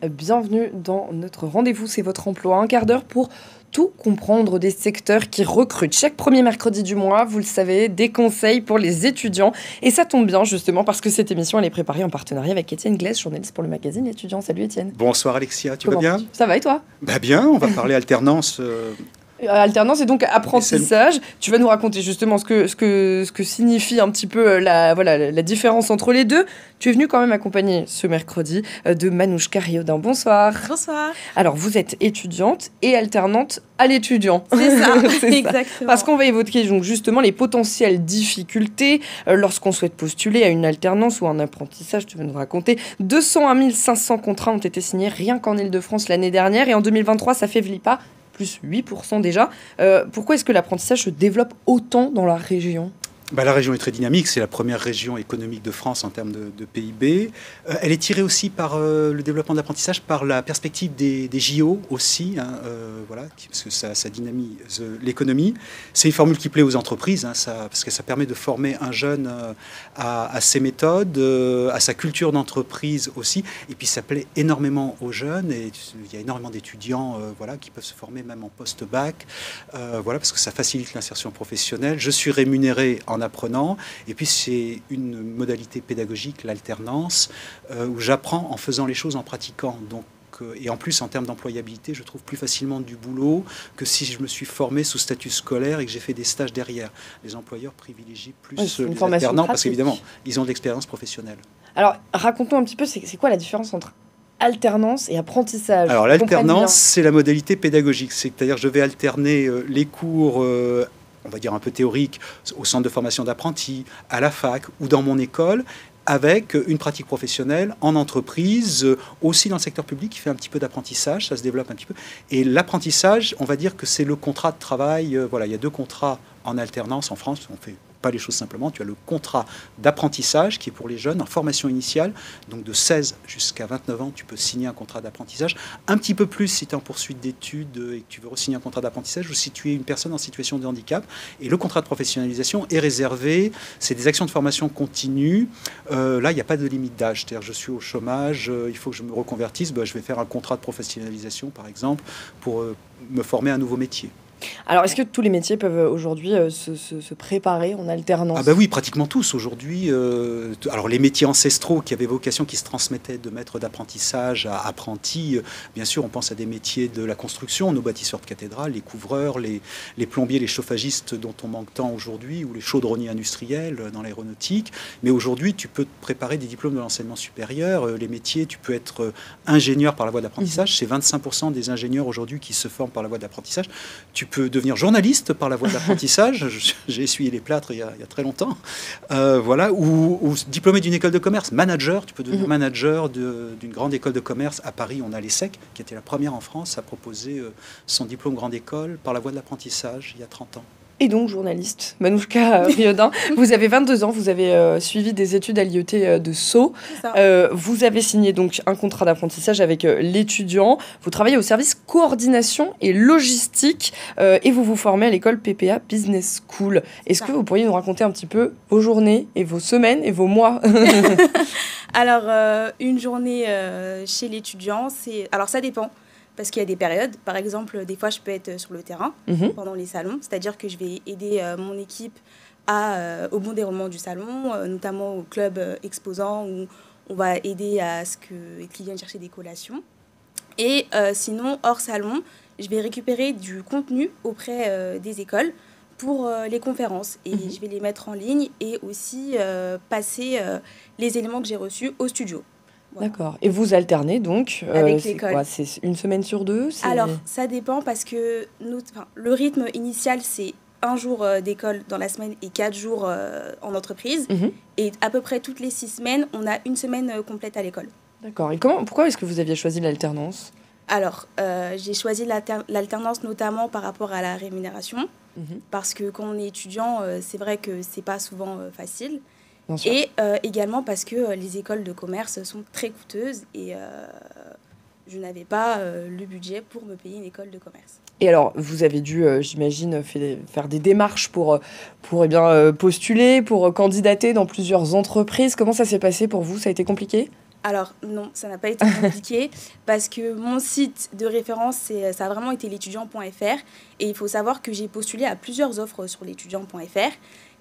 Bienvenue dans notre rendez-vous, c'est votre emploi. Un quart d'heure pour tout comprendre des secteurs qui recrutent. Chaque premier mercredi du mois, vous le savez, des conseils pour les étudiants. Et ça tombe bien justement parce que cette émission elle est préparée en partenariat avec Étienne Glaise, journaliste pour le magazine Étudiant. Salut Étienne. Bonsoir Alexia, tu vas bien? Ça va et toi? Bah bien, on va parler alternance. Alternance et donc apprentissage. Tu vas nous raconter justement ce que signifie un petit peu la différence entre les deux. Tu es venue quand même accompagner ce mercredi de Manouchka Riodin. Bonsoir. Bonsoir. Alors, vous êtes étudiante et alternante à l'étudiant. C'est ça, C'est exactement. ça. Parce qu'on va évoquer donc, justement les potentielles difficultés lorsqu'on souhaite postuler à une alternance ou un apprentissage. Tu vas nous raconter. 201 500 contrats ont été signés rien qu'en Île-de-France l'année dernière. Et en 2023, ça fait VLIPA. Plus 8% déjà. Pourquoi est-ce que l'apprentissage se développe autant dans la région ? La région est très dynamique, c'est la première région économique de France en termes de PIB. Elle est tirée aussi par le développement de l'apprentissage, par la perspective des JO aussi, parce que ça dynamise l'économie. C'est une formule qui plaît aux entreprises, parce que ça permet de former un jeune à ses méthodes, à sa culture d'entreprise aussi. Et puis ça plaît énormément aux jeunes, et il y a énormément d'étudiants qui peuvent se former même en post-bac, parce que ça facilite l'insertion professionnelle. Je suis rémunéré en apprenant, et puis c'est une modalité pédagogique, l'alternance, où j'apprends en faisant les choses, en pratiquant. Donc, et en plus, en termes d'employabilité, je trouve plus facilement du boulot que si je me suis formé sous statut scolaire et que j'ai fait des stages derrière. Les employeurs privilégient plus les alternants parce qu'évidemment, ils ont de l'expérience professionnelle. Alors, raconte-nous un petit peu, c'est quoi la différence entre alternance et apprentissage? Alors, l'alternance, c'est la modalité pédagogique. C'est-à-dire, je vais alterner les cours on va dire un peu théorique, au centre de formation d'apprentis, à la fac ou dans mon école, avec une pratique professionnelle en entreprise, aussi dans le secteur public, qui fait un petit peu d'apprentissage, ça se développe un petit peu. Et l'apprentissage, on va dire que c'est le contrat de travail. Il y a 2 contrats en alternance en France, on fait pas les choses simplement. Tu as le contrat d'apprentissage qui est pour les jeunes en formation initiale, donc de 16 jusqu'à 29 ans, tu peux signer un contrat d'apprentissage. Un petit peu plus si tu es en poursuite d'études et que tu veux re-signer un contrat d'apprentissage, ou si tu es une personne en situation de handicap. Et le contrat de professionnalisation est réservé, c'est des actions de formation continue. Là, il n'y a pas de limite d'âge. C'est-à-dire, je suis au chômage, il faut que je me reconvertisse, je vais faire un contrat de professionnalisation, par exemple, pour me former à un nouveau métier. Alors, est-ce que tous les métiers peuvent aujourd'hui se préparer en alternance? Oui, pratiquement tous aujourd'hui. Alors, les métiers ancestraux qui avaient vocation, qui se transmettaient de maître d'apprentissage à apprenti, bien sûr, on pense à des métiers de la construction, nos bâtisseurs de cathédrales, les couvreurs, les plombiers, les chauffagistes dont on manque tant aujourd'hui, ou les chaudronniers industriels dans l'aéronautique. Mais aujourd'hui, tu peux te préparer des diplômes de l'enseignement supérieur. Les métiers, tu peux être ingénieur par la voie d'apprentissage. C'est 25% des ingénieurs aujourd'hui qui se forment par la voie d'apprentissage. Tu peux devenir journaliste par la voie de l'apprentissage. J'ai essuyé les plâtres il y a très longtemps. Ou diplômé d'une école de commerce. Manager, tu peux devenir manager d'une grande école de commerce. À Paris, on a l'ESSEC, qui était la première en France à proposer son diplôme grande école par la voie de l'apprentissage il y a 30 ans. Et donc journaliste, Manouchka Riodin. Vous avez 22 ans, vous avez suivi des études à l'IET de Sceaux. Vous avez signé donc un contrat d'apprentissage avec l'étudiant. Vous travaillez au service coordination et logistique et vous vous formez à l'école PPA Business School. Est-ce que vous pourriez nous raconter un petit peu vos journées et vos semaines et vos mois? Alors, une journée chez l'étudiant, alors ça dépend. Parce qu'il y a des périodes, par exemple, des fois je peux être sur le terrain pendant les salons, c'est-à-dire que je vais aider mon équipe au bon déroulement du salon, notamment au club exposant où on va aider à ce qu'ils viennent chercher des collations. Et sinon, hors salon, je vais récupérer du contenu auprès des écoles pour les conférences et je vais les mettre en ligne et aussi passer les éléments que j'ai reçus au studio. Voilà. D'accord. Et vous alternez donc avec l'école. C'est une semaine sur 2? Alors, ça dépend parce que le rythme initial, c'est 1 jour d'école dans la semaine et 4 jours en entreprise. Et à peu près toutes les 6 semaines, on a 1 semaine complète à l'école. D'accord. Et pourquoi est-ce que vous aviez choisi l'alternance? Alors, j'ai choisi l'alternance notamment par rapport à la rémunération. Parce que quand on est étudiant, c'est vrai que c'est pas souvent facile. Et également parce que les écoles de commerce sont très coûteuses et je n'avais pas le budget pour me payer une école de commerce. Et alors, vous avez dû, j'imagine, faire des démarches pour postuler, pour candidater dans plusieurs entreprises. Comment ça s'est passé pour vous? Ça a été compliqué? Alors non, ça n'a pas été compliqué parce que mon site de référence, ça a vraiment été l'étudiant.fr et il faut savoir que j'ai postulé à plusieurs offres sur l'étudiant.fr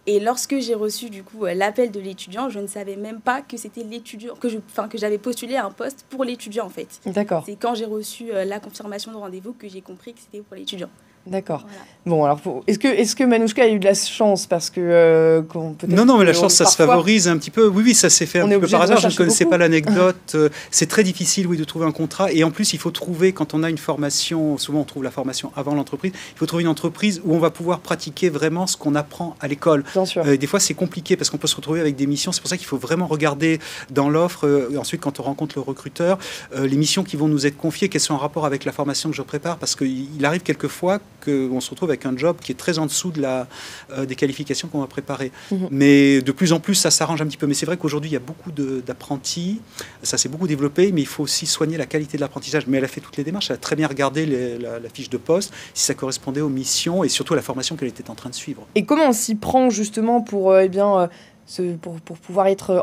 et lorsque j'ai reçu du coup l'appel de l'étudiant, je ne savais même pas que c'était l'étudiant, que j'avais postulé à un poste pour l'étudiant en fait. D'accord. C'est quand j'ai reçu la confirmation de rendez-vous que j'ai compris que c'était pour l'étudiant. D'accord. Voilà. Bon, alors, est-ce que Manouchka a eu de la chance parce que Non, mais la chance, ça se favorise un petit peu. Oui, ça s'est fait un petit peu par hasard. Je ne connaissais pas l'anecdote. C'est très difficile, oui, de trouver un contrat. Et en plus, il faut trouver, quand on a une formation, souvent on trouve la formation avant l'entreprise, il faut trouver une entreprise où on va pouvoir pratiquer vraiment ce qu'on apprend à l'école. Bien sûr. Des fois, c'est compliqué parce qu'on peut se retrouver avec des missions. C'est pour ça qu'il faut vraiment regarder dans l'offre. Ensuite, quand on rencontre le recruteur, les missions qui vont nous être confiées, qu'elles sont en rapport avec la formation que je prépare. Parce qu'il arrive quelquefois qu'on se retrouve avec un job qui est très en dessous des qualifications qu'on va préparer. Mais de plus en plus, ça s'arrange un petit peu. Mais c'est vrai qu'aujourd'hui, il y a beaucoup d'apprentis. Ça s'est beaucoup développé, mais il faut aussi soigner la qualité de l'apprentissage. Mais elle a fait toutes les démarches. Elle a très bien regardé la fiche de poste, si ça correspondait aux missions et surtout à la formation qu'elle était en train de suivre. Et comment on s'y prend justement pour pour pouvoir être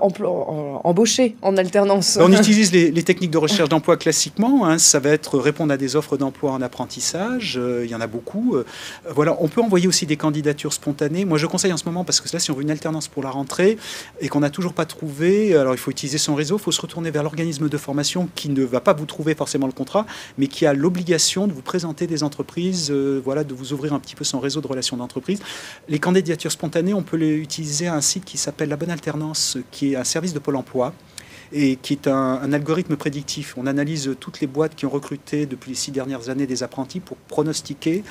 embauché en alternance? On utilise les techniques de recherche d'emploi classiquement. Hein, ça va être répondre à des offres d'emploi en apprentissage. Il y en a beaucoup. Voilà, on peut envoyer aussi des candidatures spontanées. Moi, je conseille en ce moment, parce que là, si on veut une alternance pour la rentrée et qu'on n'a toujours pas trouvé, alors il faut utiliser son réseau, il faut se retourner vers l'organisme de formation qui ne va pas vous trouver forcément le contrat, mais qui a l'obligation de vous présenter des entreprises, voilà, de vous ouvrir un petit peu son réseau de relations d'entreprise. Les candidatures spontanées, on peut les utiliser à un site qui s'appelle La Bonne Alternance, qui est un service de Pôle emploi et qui est un algorithme prédictif. On analyse toutes les boîtes qui ont recruté depuis les 6 dernières années des apprentis pour pronostiquer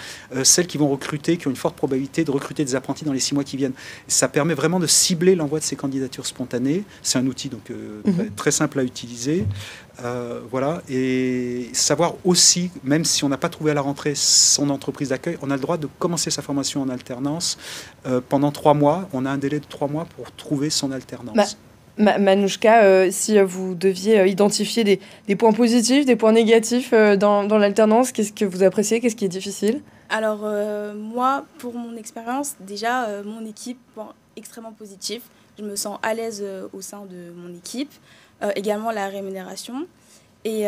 celles qui vont recruter, qui ont une forte probabilité de recruter des apprentis dans les 6 mois qui viennent. Ça permet vraiment de cibler l'envoi de ces candidatures spontanées. C'est un outil donc, très simple à utiliser. Voilà, et savoir aussi, même si on n'a pas trouvé à la rentrée son entreprise d'accueil, on a le droit de commencer sa formation en alternance pendant 3 mois. On a un délai de 3 mois pour trouver son alternance. Manouchka, si vous deviez identifier des points positifs, des points négatifs dans l'alternance, qu'est-ce que vous appréciez, qu'est-ce qui est difficile? Alors moi, pour mon expérience, déjà mon équipe, extrêmement positif. Je me sens à l'aise au sein de mon équipe. Également la rémunération. Et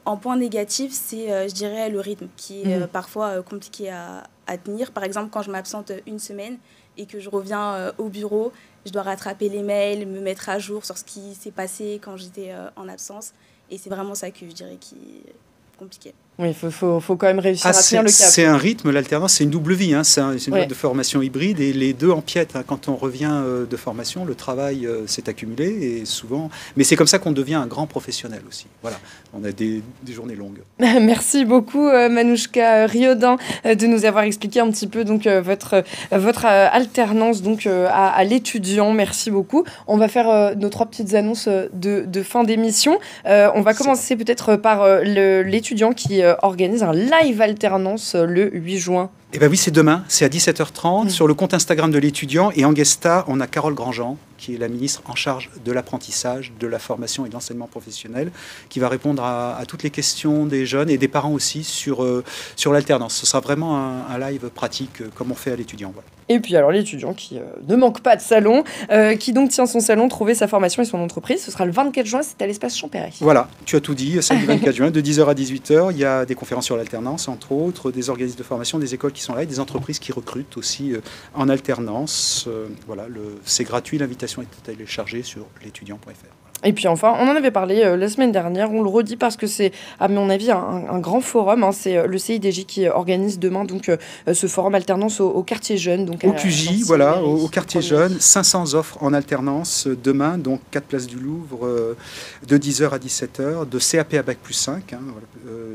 en point négatif, c'est, je dirais, le rythme qui est parfois compliqué à tenir. Par exemple, quand je m'absente une semaine et que je reviens au bureau, je dois rattraper les mails, me mettre à jour sur ce qui s'est passé quand j'étais en absence. Et c'est vraiment ça que je dirais qui est compliqué. Oui, il faut quand même réussir à tenir le cap. C'est un rythme, l'alternance, c'est une double vie. Hein, c'est une boîte de formation hybride et les deux empiètent. Hein. Quand on revient de formation, le travail s'est accumulé et souvent... Mais c'est comme ça qu'on devient un grand professionnel aussi. Voilà, on a des journées longues. Merci beaucoup Manouchka Riodin de nous avoir expliqué un petit peu donc, votre alternance donc, à l'étudiant. Merci beaucoup. On va faire nos 3 petites annonces de fin d'émission. On va commencer peut-être par l'étudiant qui organise un live alternance le 8 juin. Eh bien oui, c'est demain, c'est à 17h30 sur le compte Instagram de l'étudiant. Et en guest star, on a Carole Grandjean, qui est la ministre en charge de l'apprentissage, de la formation et de l'enseignement professionnel, qui va répondre à toutes les questions des jeunes et des parents aussi sur l'alternance. Ce sera vraiment un live pratique comme on fait à l'étudiant. Voilà. Et puis alors l'étudiant qui ne manque pas de salon, qui donc tient son salon, trouver sa formation et son entreprise, ce sera le 24 juin, c'est à l'espace Champéret. Voilà, tu as tout dit, samedi 24 juin, de 10h à 18h, il y a des conférences sur l'alternance, entre autres, des organismes de formation, des écoles qui sont là, et des entreprises qui recrutent aussi en alternance. Voilà, c'est gratuit, l'invitation est téléchargée sur l'étudiant.fr. Et puis enfin, on en avait parlé la semaine dernière, on le redit parce que c'est, à mon avis, un grand forum. Hein, c'est le CIDJ qui organise demain donc, ce forum alternance au quartier jeune. Donc, au QJ, voilà, au quartier jeune, 500 offres en alternance demain, donc 4 places du Louvre, de 10h à 17h, de CAP à Bac plus 5, hein, voilà,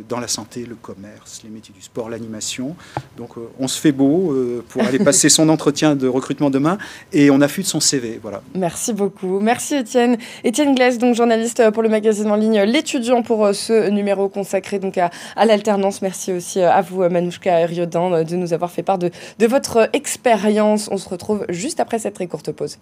dans la santé, le commerce, les métiers du sport, l'animation. Donc on se fait beau pour aller passer son entretien de recrutement demain et on affûte son CV. Voilà. Merci beaucoup. Merci Étienne. Étienne Glaise, donc journaliste pour le magazine en ligne L'étudiant pour ce numéro consacré donc à l'alternance. Merci aussi à vous Manouchka Riodin de nous avoir fait part de votre expérience. On se retrouve juste après cette très courte pause.